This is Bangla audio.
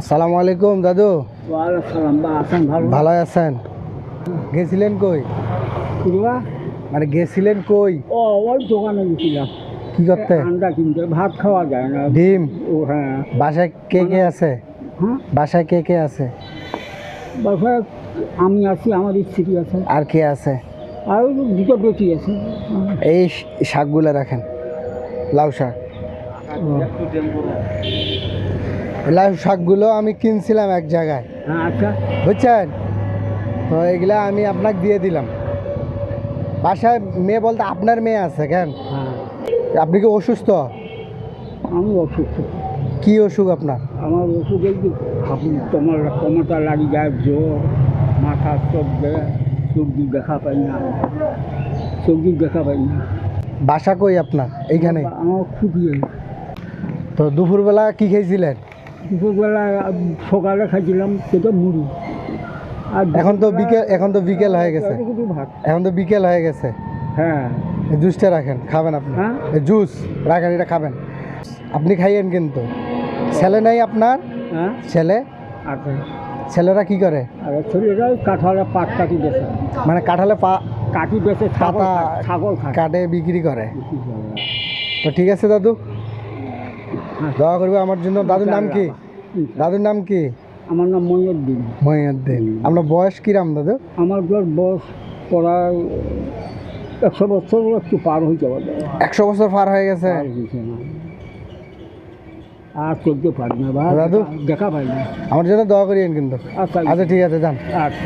আসসালামু আলাইকুম দাদু। ওয়ালাইকুম সালাম। বা আছেন? ভালো ভালো আছেন? গেছিলেন কই? পুরুয়া মানে গেছিলেন কই ওই দোকানে গেছিলাম কি করতে? আন্ডা কিনতে। ভাত খাওয়া যায় না। ডিম? ও হ্যাঁ। বাসায় কে কে আছে? হ্যাঁ, বাসায় কে কে আছে? বাসায় আমি আছি, আমার স্ত্রী আছে, আর কে আছে? আর দুটো বেটি আছে। এই শাকগুলো রাখেন, লাউ শাক। লাউ শাকগুলো আমি কিনছিলাম এক জায়গায়, হ্যাঁ আচ্ছা। বুঝছেন? তো এগুলা আমি আপনাকে দিয়ে দিলাম। বাসায় মেয়ে বলতে আপনার মেয়ে আছে কেন? হ্যাঁ, আপনি কি অসুস্থ? আমি অসুস্থ। কি অসুখ আপনার? আমার ওষুধ এই যে তোমার ক্ষমতা লাগি যায়, জ্বর, মাথা, চোখ দেয়, সবজি দেখা পাই না, সবজি দেখা পাই না। বাসা কই আপনার? এইখানে? আমার খুবই। তো দুপুরবেলা কি খেয়েছিলেন? দুপুরবেলা সকালে খাইছিলাম সেটা মুড়ি। আর এখন তো বিকেল হয়ে গেছে। শুধু ভাত। এখন তো বিকেল হয়ে গেছে। হ্যাঁ এই জুসটা রাখেন, খাবেন আপনি? হ্যাঁ এই জুস রাখেন, এটা খাবেন। আপনি খাইয়েন কিন্তু। ছেলে নেই আপনার? হ্যাঁ ছেলে? আচ্ছা। ছেলেরা কি করে? আর ছেলেরাই কাঁঠালে পাট কাটি বেছে, মানে কাঁঠালে কাটি বেছে, পাতা ছাগল খায়। কাটে বিক্রি করে। তো ঠিক আছে দাদু, দোয়া করবে আমার জন্য। দাদুর নাম কি? দাদুর নাম কি? আমার নাম মহিউদ্দিন। মহিউদ্দিন। আপনার বয়স কিরাম দাদু? আমার বয়স প্রায় 100 বছর একটু পার হয়ে যাওয়া যায়। 100 বছর পার হয়ে গেছে। আর চলতে পারি না ভাই, দাদু দেখা পাই না। আমার জন্য দোয়া করিয়েন কিন্তু। আচ্ছা আচ্ছা ঠিক আছে, যান। আচ্ছা।